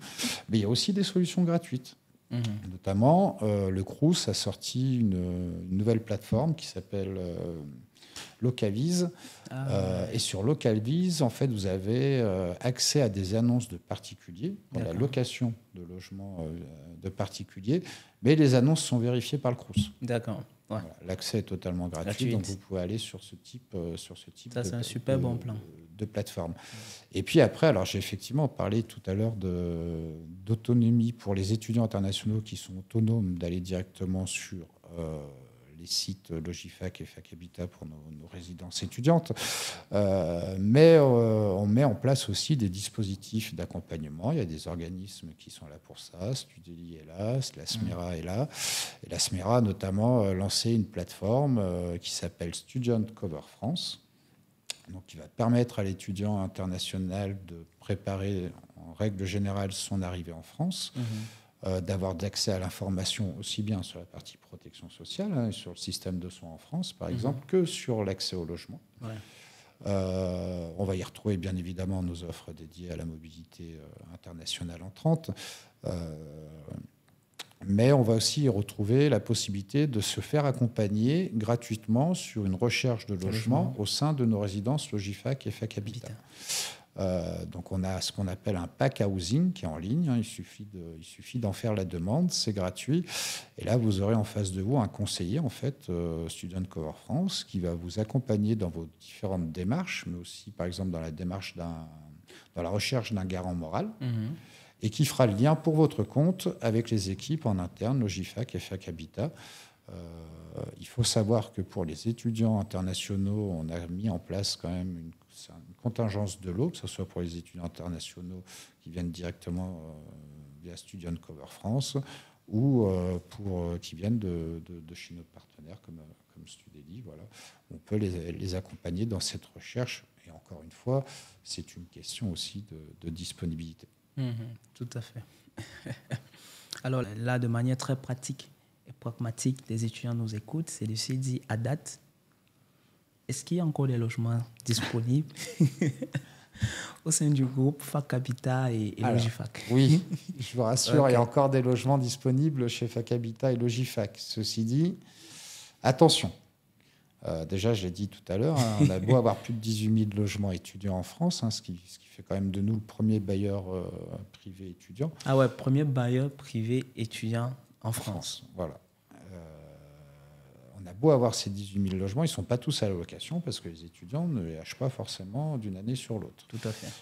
mais il y a aussi des solutions gratuites. Notamment, le Crous a sorti une nouvelle plateforme qui s'appelle Localviz. Et sur Localviz, en fait, vous avez accès à des annonces de particuliers pour la location de logements de particuliers, mais les annonces sont vérifiées par le Crous. D'accord. Ouais. Voilà, l'accès est totalement gratuit, donc vous pouvez aller sur ce type Ça, c'est un super bon plan de plateforme. Et puis après, alors j'ai effectivement parlé tout à l'heure d'autonomie pour les étudiants internationaux qui sont autonomes d'aller directement sur les sites Logifac et Fac Habitat pour nos résidences étudiantes. Mais on met en place aussi des dispositifs d'accompagnement. Il y a des organismes qui sont là pour ça. Studeli est là, la SMERA est là. Et la SMERA a notamment lancé une plateforme qui s'appelle Student Cover France, donc qui va permettre à l'étudiant international de préparer en règle générale son arrivée en France. D'avoir d'accès à l'information aussi bien sur la partie protection sociale, hein, sur le système de soins en France, par exemple, que sur l'accès au logement. Ouais. On va y retrouver, bien évidemment, nos offres dédiées à la mobilité internationale entrante. Mais on va aussi y retrouver la possibilité de se faire accompagner gratuitement sur une recherche de logement au sein de nos résidences Logifac et Fac Habitat. Donc on a ce qu'on appelle un pack housing qui est en ligne, hein, il suffit d'en faire la demande, c'est gratuit, et là vous aurez en face de vous un conseiller, en fait, Student Cover France, qui va vous accompagner dans vos différentes démarches, mais aussi par exemple dans la recherche d'un garant moral, et qui fera le lien pour votre compte avec les équipes en interne Logifac et Fac Habitat. Il faut savoir que pour les étudiants internationaux, on a mis en place quand même une contingence de lot, que ce soit pour les étudiants internationaux qui viennent directement via Student Cover France ou qui viennent de chez nos partenaires comme Studeli. Voilà. On peut les accompagner dans cette recherche. Et encore une fois, c'est une question aussi de disponibilité. Tout à fait. Alors là, de manière très pratique et pragmatique, les étudiants nous écoutent, c'est de se dire à date, est-ce qu'il y a encore des logements disponibles au sein du groupe Fac Habitat et Logifac? Oui, je vous rassure, il y a encore des logements disponibles chez Fac Habitat et Logifac. Ceci dit, attention. Déjà, je l'ai dit tout à l'heure, hein, on a beau avoir plus de 18 000 logements étudiants en France, hein, ce qui fait quand même de nous le premier bailleur privé étudiant. Ah ouais, premier bailleur privé étudiant en France. Voilà. On a beau avoir ces 18 000 logements, ils ne sont pas tous à la location parce que les étudiants ne les achètent pas forcément d'une année sur l'autre. Tout à fait.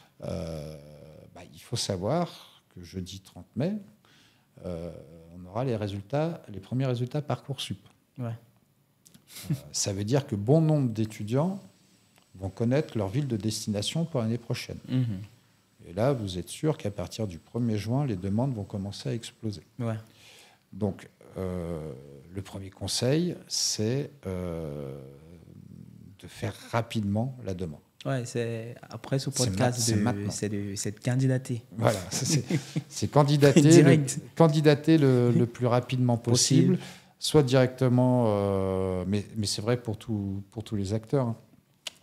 Il faut savoir que jeudi 30 mai, on aura les premiers résultats Parcoursup. Ouais. Ça veut dire que bon nombre d'étudiants vont connaître leur ville de destination pour l'année prochaine. Et là, vous êtes sûr qu'à partir du 1er juin, les demandes vont commencer à exploser. Ouais. Donc, le premier conseil, c'est de faire rapidement la demande. Ouais, c'est après ce podcast, c'est de candidater. Voilà, c'est candidater, le plus rapidement possible. Soit directement, mais c'est vrai pour tous les acteurs, hein,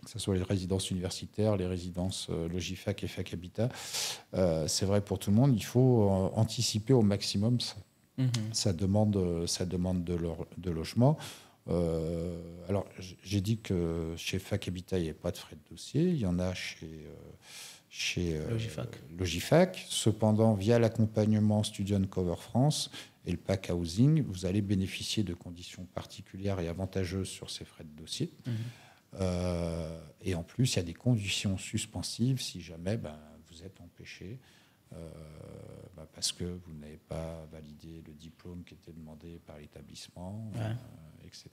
que ce soit les résidences universitaires, les résidences Logifac et Fac Habitat. C'est vrai pour tout le monde, il faut anticiper au maximum sa demande de logement. Alors, j'ai dit que chez Fac Habitat, il n'y avait pas de frais de dossier. Il y en a chez Logifac. Cependant, via l'accompagnement Student Cover France et le pack housing, vous allez bénéficier de conditions particulières et avantageuses sur ces frais de dossier. Et en plus, il y a des conditions suspensives si jamais vous êtes empêché parce que vous n'avez pas validé le diplôme qui était demandé par l'établissement, etc.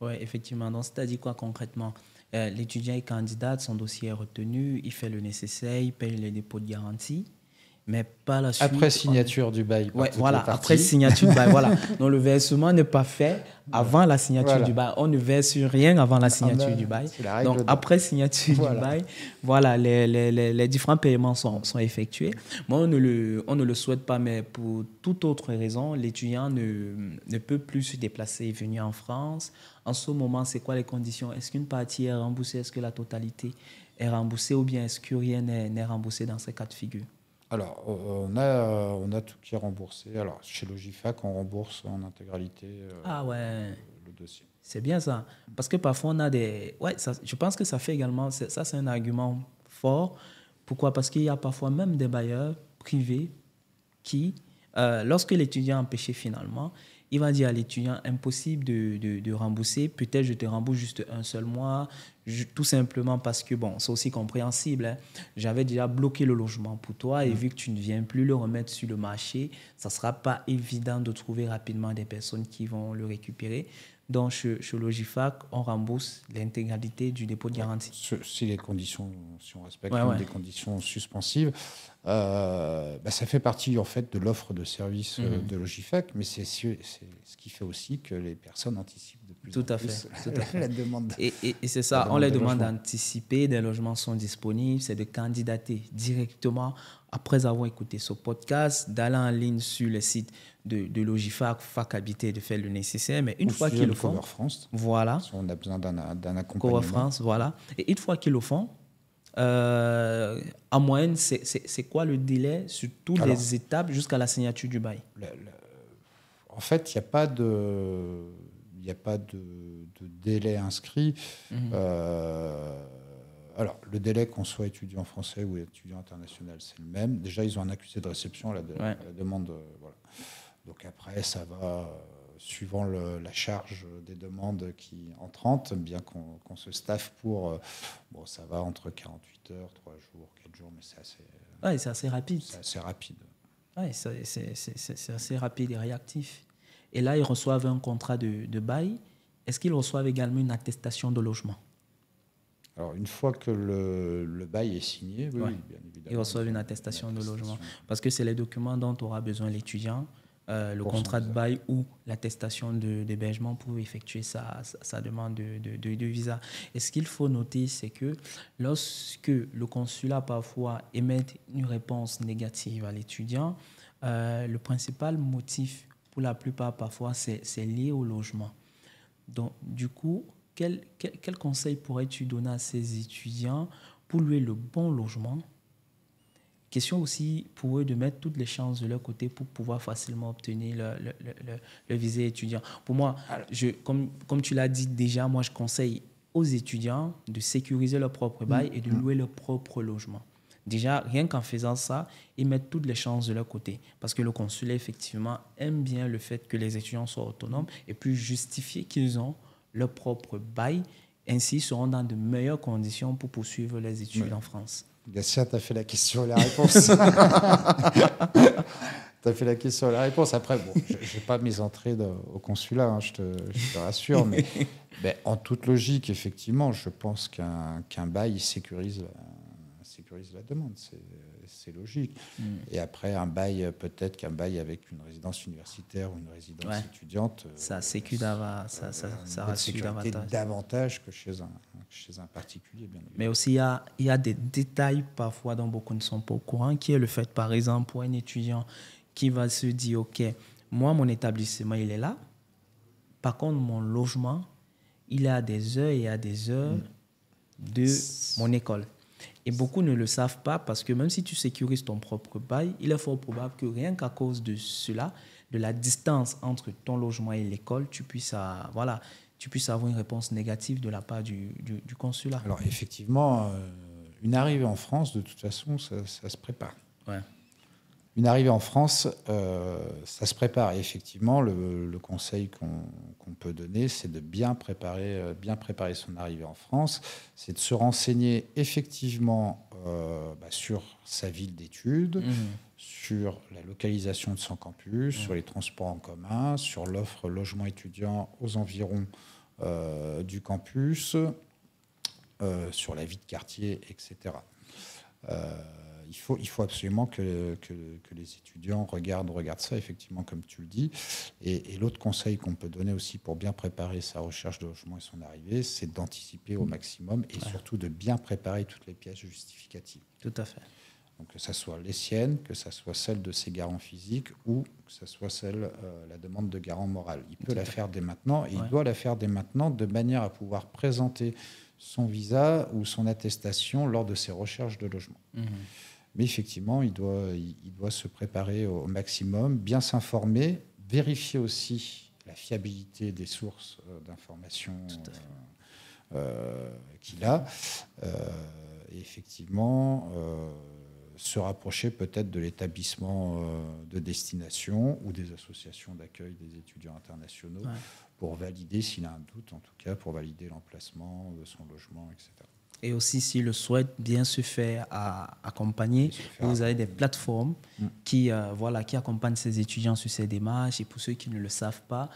Oui, effectivement. Donc, c'est-à-dire quoi concrètement? L'étudiant est candidat, son dossier est retenu, il fait le nécessaire, il paye les dépôts de garantie. Mais pas la suite. Après signature du bail. Ouais, voilà, après signature du bail. Voilà. Donc le versement n'est pas fait avant la signature du bail. On ne verse rien avant la signature du bail. Donc après signature du bail, voilà, les différents paiements sont effectués. Moi, on ne le souhaite pas, mais pour toute autre raison, l'étudiant ne peut plus se déplacer et venir en France. En ce moment, c'est quoi les conditions? Est-ce qu'une partie est remboursée? Est-ce que la totalité est remboursée? Ou bien est-ce que rien n'est remboursé dans ces cas de figure? Alors, on a tout qui est remboursé. Alors, chez Logifac, on rembourse en intégralité Ah ouais, le dossier. c'est bien ça. Parce que parfois, on a des... Ouais, ça, je pense que ça fait également... Ça, c'est un argument fort. Pourquoi? Parce qu'il y a parfois même des bailleurs privés qui, lorsque l'étudiant est empêché finalement, il va dire à l'étudiant, impossible de rembourser, peut-être je te rembourse juste un seul mois, tout simplement parce que, bon, c'est aussi compréhensible, hein. J'avais déjà bloqué le logement pour toi et vu que tu ne viens plus le remettre sur le marché, ça ne sera pas évident de trouver rapidement des personnes qui vont le récupérer. Donc, chez Logifac, on rembourse l'intégralité du dépôt de garantie. Si les conditions, si on respecte Ouais. des conditions suspensives, ça fait partie en fait de l'offre de service de Logifac, mais c'est ce qui fait aussi que les personnes anticipent de plus Tout en à plus fait, tout à fait. la demande. Et c'est ça, on demande les de demande logement. d'anticiper, des logements sont disponibles, c'est de candidater directement après avoir écouté ce podcast, d'aller en ligne sur le site de Logifac, Fac Habité, de faire le nécessaire. Mais une fois qu'ils le font, Cover France, voilà, si on a besoin d'un accompagnement. Cover France, voilà. Et une fois qu'ils le font, en moyenne, c'est quoi le délai sur toutes les étapes jusqu'à la signature du bail? En fait, il n'y a pas de délai inscrit. Alors, le délai, qu'on soit étudiant français ou étudiant international, c'est le même. Déjà, ils ont un accusé de réception à la demande. Voilà. Donc après, ça va, suivant la charge des demandes qui entrantes, bien qu'on se staffe pour... ça va entre 48 heures, 3 jours, 4 jours, mais c'est assez rapide. C'est assez rapide. Oui, c'est assez rapide et réactif. Et là, ils reçoivent un contrat de bail. Est-ce qu'ils reçoivent également une attestation de logement? Alors, une fois que le bail est signé, oui, bien évidemment. Ils reçoivent une attestation de logement. Parce que c'est les documents dont aura besoin l'étudiant, le contrat de bail ou l'attestation d'hébergement pour effectuer sa demande de visa. Et ce qu'il faut noter, c'est que lorsque le consulat parfois émet une réponse négative à l'étudiant, le principal motif, pour la plupart parfois, c'est lié au logement. Donc, du coup, quel conseil pourrais-tu donner à ces étudiants pour louer le bon logement? Question aussi pour eux de mettre toutes les chances de leur côté pour pouvoir facilement obtenir le visa étudiant. Pour moi, comme tu l'as dit déjà, moi je conseille aux étudiants de sécuriser leur propre bail et de louer leur propre logement. Déjà, rien qu'en faisant ça, ils mettent toutes les chances de leur côté. Parce que le consulat, effectivement, aime bien le fait que les étudiants soient autonomes et puis justifier qu'ils ont leur propre bail. Ainsi, ils seront dans de meilleures conditions pour poursuivre les études en France. Gatien, tu as fait la question et la réponse. Tu as fait la question et la réponse. Après, je n'ai pas mes entrées au consulat, hein, je te rassure. Mais en toute logique, effectivement, je pense qu'un bail sécurise la demande. C'est logique. Et après, un bail, peut-être qu'un bail avec une résidence universitaire ou une résidence étudiante, ça sécure davantage, ça rassure davantage que chez un particulier, bien évidemment. Mais aussi, il y a des détails parfois dont beaucoup ne sont pas au courant, qui est le fait, par exemple, pour un étudiant qui va se dire, OK, moi, mon établissement, il est là. Par contre, mon logement, il est à des heures et à des heures de mon école. Et beaucoup ne le savent pas parce que même si tu sécurises ton propre bail, il est fort probable que rien qu'à cause de cela, de la distance entre ton logement et l'école, tu puisses avoir une réponse négative de la part du consulat. Alors effectivement, une arrivée en France, de toute façon, ça se prépare. Ouais. Une arrivée en France, ça se prépare. Et effectivement, le conseil qu'on peut donner, c'est de bien préparer son arrivée en France. C'est de se renseigner effectivement sur sa ville d'études, sur la localisation de son campus, sur les transports en commun, sur l'offre logement étudiant aux environs du campus, sur la vie de quartier, etc. Il faut absolument que les étudiants regardent ça, effectivement, comme tu le dis. Et l'autre conseil qu'on peut donner aussi pour bien préparer sa recherche de logement et son arrivée, c'est d'anticiper au maximum et surtout de bien préparer toutes les pièces justificatives. Tout à fait. Donc que ce soit les siennes, que ce soit celle de ses garants physiques ou que ce soit la demande de garant moral. Il peut la faire dès maintenant et il doit la faire dès maintenant de manière à pouvoir présenter son visa ou son attestation lors de ses recherches de logement. Mais effectivement, il doit se préparer au maximum, bien s'informer, vérifier aussi la fiabilité des sources d'informations qu'il a. Et effectivement, se rapprocher peut-être de l'établissement de destination ou des associations d'accueil des étudiants internationaux pour valider, s'il a un doute en tout cas, pour valider l'emplacement de son logement, etc. Et aussi, s'il le souhaite, bien se faire accompagner. Vous avez des plateformes qui accompagnent ces étudiants sur ces démarches. Et pour ceux qui ne le savent pas,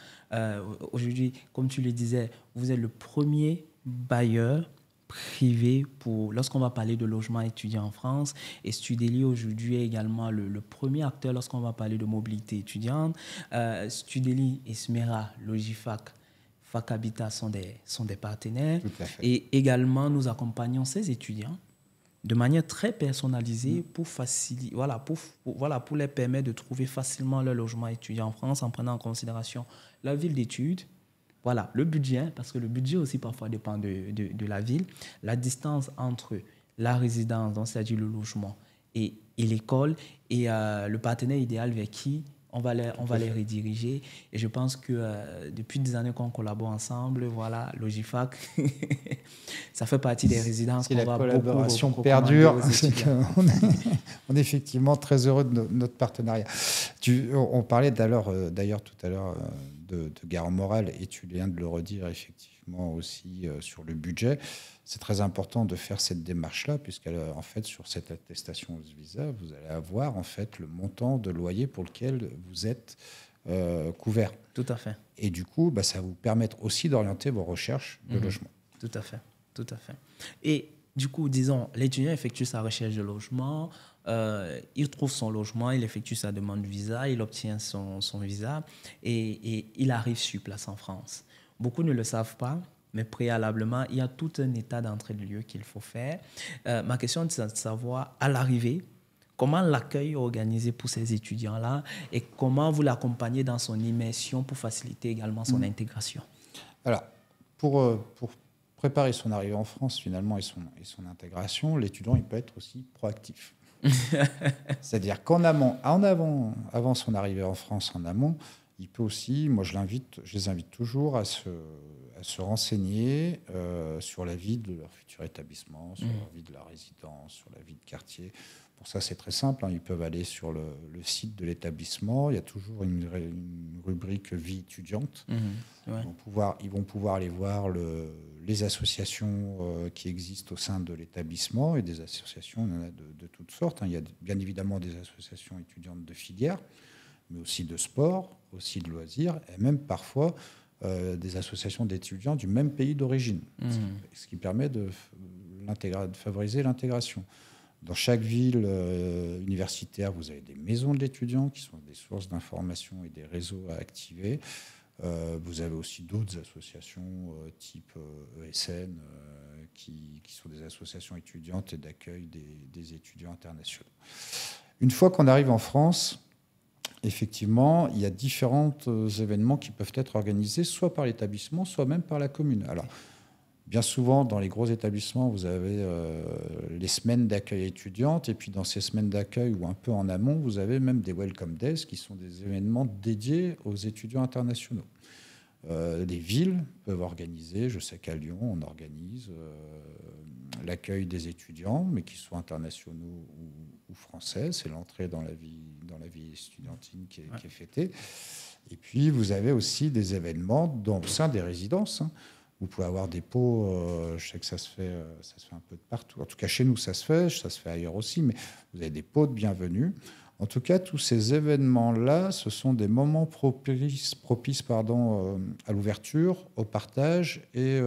aujourd'hui, comme tu le disais, vous êtes le premier bailleur privé lorsqu'on va parler de logement étudiant en France. Et Studeli aujourd'hui est également le premier acteur lorsqu'on va parler de mobilité étudiante. Studeli, Esmera, Logifac, Fac Habitat sont des partenaires. Et également, nous accompagnons ces étudiants de manière très personnalisée pour les permettre de trouver facilement leur logement étudiant en France en prenant en considération la ville d'études, le budget, parce que le budget aussi parfois dépend de la ville, la distance entre la résidence, donc c'est-à-dire le logement, et l'école, et le partenaire idéal vers qui on va les rediriger. Et je pense que depuis des années qu'on collabore ensemble, Logifac, ça fait partie des résidences qu'on va beaucoup recommander. Si la collaboration perdure, on est effectivement très heureux de notre partenariat. On parlait d'ailleurs tout à l'heure de garant moral, et tu viens de le redire effectivement aussi sur le budget. C'est très important de faire cette démarche-là, puisqu'en fait, sur cette attestation visa, vous allez avoir en fait le montant de loyer pour lequel vous êtes couvert. Tout à fait. Et du coup, ça va vous permettre aussi d'orienter vos recherches de logement. Tout à fait. Et du coup, disons, l'étudiant effectue sa recherche de logement, il trouve son logement, il effectue sa demande de visa, il obtient son visa et il arrive sur place en France. Beaucoup ne le savent pas, mais préalablement, il y a tout un état d'entrée de lieu qu'il faut faire. Ma question est de savoir, à l'arrivée, comment l'accueil est organisé pour ces étudiants-là et comment vous l'accompagnez dans son immersion pour faciliter également son intégration? Alors, pour préparer son arrivée en France finalement et son intégration, l'étudiant il peut être aussi proactif. C'est-à-dire avant son arrivée en France en amont, il peut aussi, moi je les invite toujours à se renseigner sur la vie de leur futur établissement, sur la vie de la résidence, sur la vie de quartier. Pour ça, c'est très simple. Ils peuvent aller sur le site de l'établissement. Il y a toujours une rubrique vie étudiante. Ils vont pouvoir aller voir les associations qui existent au sein de l'établissement, et des associations, il y en a de toutes sortes. Il y a bien évidemment des associations étudiantes de filière, mais aussi de sport, aussi de loisirs, et même parfois des associations d'étudiants du même pays d'origine, ce qui permet de favoriser l'intégration. Dans chaque ville universitaire, vous avez des maisons de l'étudiant qui sont des sources d'information et des réseaux à activer. Vous avez aussi d'autres associations type ESN qui sont des associations étudiantes et d'accueil des étudiants internationaux. Une fois qu'on arrive en France, effectivement, il y a différents événements qui peuvent être organisés soit par l'établissement, soit même par la commune. Alors, bien souvent, dans les gros établissements, vous avez les semaines d'accueil étudiantes, et puis dans ces semaines d'accueil ou un peu en amont, vous avez même des Welcome Days qui sont des événements dédiés aux étudiants internationaux. Les villes peuvent organiser, je sais qu'à Lyon, on organise l'accueil des étudiants, mais qui soient internationaux ou français. C'est l'entrée dans la vie estudiantine qui est fêtée. Et puis, vous avez aussi des événements au sein des résidences. Vous pouvez avoir des pots, je sais que ça se fait un peu de partout. En tout cas, chez nous, ça se fait ailleurs aussi, mais vous avez des pots de bienvenue. En tout cas, tous ces événements-là, ce sont des moments propices à l'ouverture, au partage et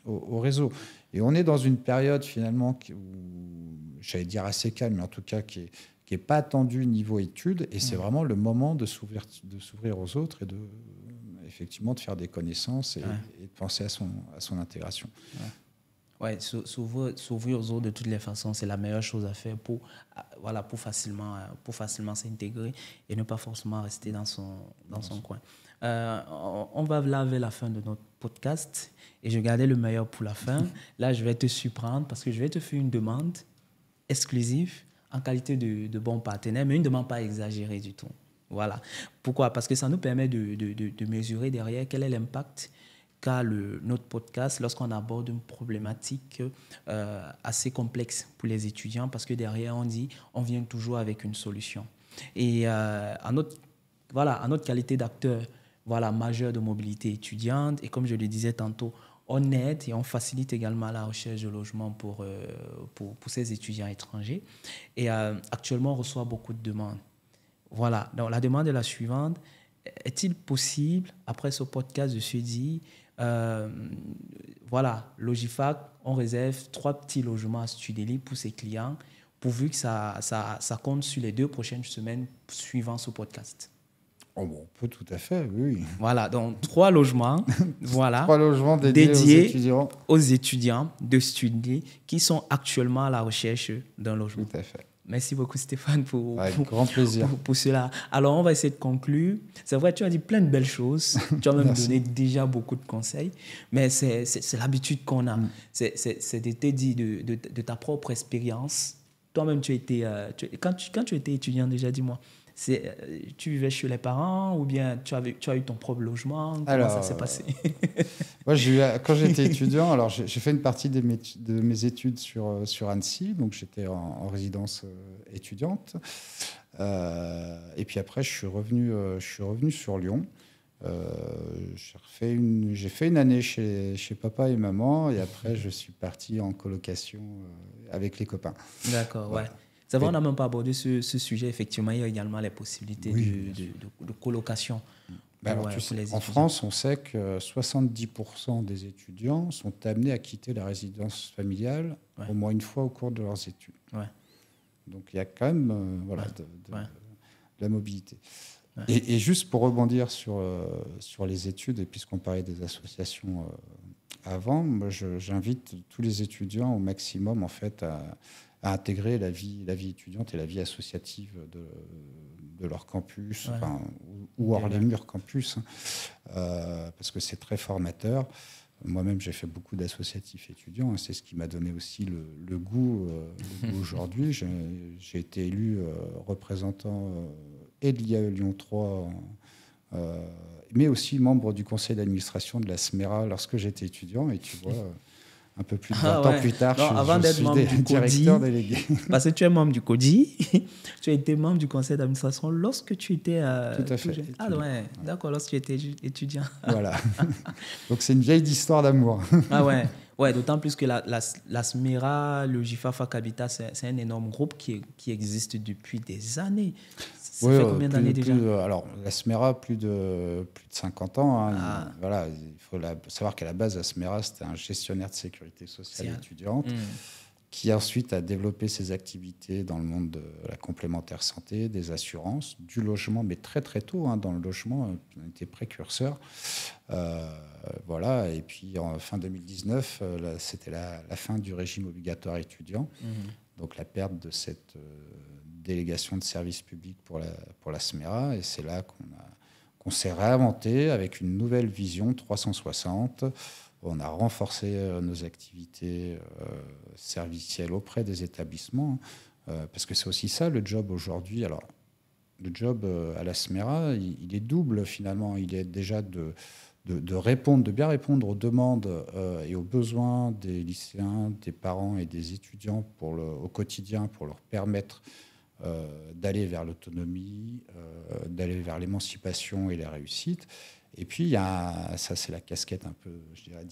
au réseau. Et on est dans une période, finalement, j'allais dire assez calme, mais en tout cas qui n'est pas attendue niveau études, et c'est vraiment le moment de s'ouvrir aux autres et effectivement de faire des connaissances et de penser à son intégration. S'ouvrir aux autres de toutes les façons, c'est la meilleure chose à faire pour facilement s'intégrer et ne pas forcément rester dans son coin. On va là vers la fin de notre podcast et je gardais le meilleur pour la fin. Là, je vais te surprendre parce que je vais te faire une demande exclusive en qualité de bon partenaire, mais une demande pas exagérée du tout. Voilà. Pourquoi? Parce que ça nous permet de mesurer derrière quel est l'impact qu'a notre podcast lorsqu'on aborde une problématique assez complexe pour les étudiants, parce que derrière, on vient toujours avec une solution. Et à notre qualité d'acteur majeur de mobilité étudiante, et comme je le disais tantôt, on aide et on facilite également la recherche de logement pour ces étudiants étrangers. Et actuellement, on reçoit beaucoup de demandes. Voilà, donc la demande est la suivante. Est-il possible, après ce podcast, je suis dit, Logifac, on réserve 3 petits logements à Studeli pour ses clients, pourvu que ça compte sur les 2 prochaines semaines suivant ce podcast. Oh bon, on peut tout à fait, oui. Voilà, donc 3 logements, 3 logements dédiés aux étudiants de Studeli qui sont actuellement à la recherche d'un logement. Tout à fait. Merci beaucoup Stéphane avec grand plaisir. Pour cela. Alors on va essayer de conclure. C'est vrai, tu as dit plein de belles choses. Tu as même donné déjà beaucoup de conseils. Mais c'est l'habitude qu'on a. C'est de te dire de ta propre expérience. Toi-même, quand tu étais étudiant déjà, dis-moi, tu vivais chez les parents ou bien tu as eu ton propre logement? Comment ça s'est passé? Moi, quand j'étais étudiant, alors j'ai fait une partie de mes études sur Annecy, donc j'étais en résidence étudiante. Et puis après, je suis revenu sur Lyon. J'ai fait une année chez papa et maman, et après, je suis parti en colocation avec les copains. D'accord, ouais. C'est vrai, on n'a même pas abordé ce sujet. Effectivement, il y a également les possibilités de colocation. En France, on sait que 70% des étudiants sont amenés à quitter la résidence familiale au moins une fois au cours de leurs études. Ouais. Donc, il y a quand même de la mobilité. Ouais. Et juste pour rebondir sur les études, et puisqu'on parlait des associations avant, moi, j'invite tous les étudiants au maximum en fait, à intégrer la vie étudiante et la vie associative de leur campus, ou hors les murs campus, parce que c'est très formateur. Moi-même, j'ai fait beaucoup d'associatifs étudiants, et c'est ce qui m'a donné aussi le goût aujourd'hui. J'ai été élu représentant et de l'IAE Lyon 3, mais aussi membre du conseil d'administration de la SMERA lorsque j'étais étudiant, et tu vois... Un peu plus de 20 ans plus tard, je suis directeur délégué. Parce que tu es membre du CODI, tu as été membre du conseil d'administration lorsque tu étais... Tout à fait. Jeune. Ah ouais, d'accord, lorsque tu étais étudiant. Voilà. Donc c'est une vieille histoire d'amour. Ah ouais, d'autant plus que la SMERA, le GIFA-FAC Habitat, c'est un énorme groupe qui existe depuis des années. Ça fait combien d'années déjà? Alors, la SMERA, plus de 50 ans. Hein. Voilà, il faut savoir qu'à la base, la SMERA, c'était un gestionnaire de sécurité sociale étudiante qui ensuite a développé ses activités dans le monde de la complémentaire santé, des assurances, du logement, mais très très tôt dans le logement, on était précurseur. Voilà, et puis en fin 2019, c'était la fin du régime obligatoire étudiant, donc la perte de cette délégation de service public pour la SMERA, et c'est là qu'on s'est réinventé avec une nouvelle vision 360. On a renforcé nos activités servicielles auprès des établissements, parce que c'est aussi ça le job aujourd'hui. Alors, le job à la SMERA, il est double finalement. Il est déjà de bien répondre aux demandes et aux besoins des lycéens, des parents et des étudiants au quotidien pour leur permettre d'aller vers l'autonomie, d'aller vers l'émancipation et la réussite. Et puis, ça c'est la casquette un peu, je dirais,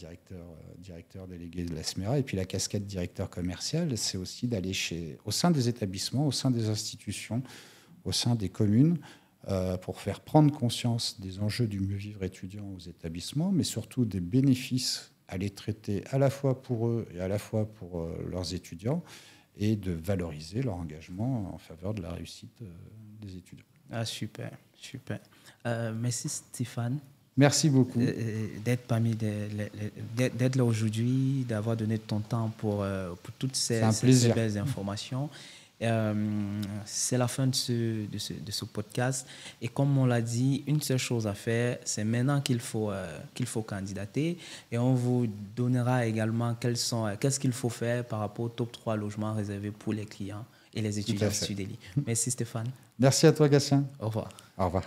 directeur délégué de la SMERA. Et puis la casquette directeur commercial, c'est aussi d'aller au sein des établissements, au sein des institutions, au sein des communes, pour faire prendre conscience des enjeux du mieux-vivre étudiant aux établissements, mais surtout des bénéfices à les traiter à la fois pour eux et à la fois pour leurs étudiants, et de valoriser leur engagement en faveur de la réussite des étudiants. Ah, super. Merci Stéphane. Merci beaucoup. D'être d'être là aujourd'hui, d'avoir donné ton temps pour toutes ces belles informations. C'est la fin de ce podcast. Et comme on l'a dit, une seule chose à faire, c'est maintenant qu'il faut candidater. Et on vous donnera également qu'est-ce qu'il faut faire par rapport au top 3 logements réservés pour les clients et les étudiants sur Delhi. Merci Stéphane. Merci à toi Gatien. Au revoir. Au revoir.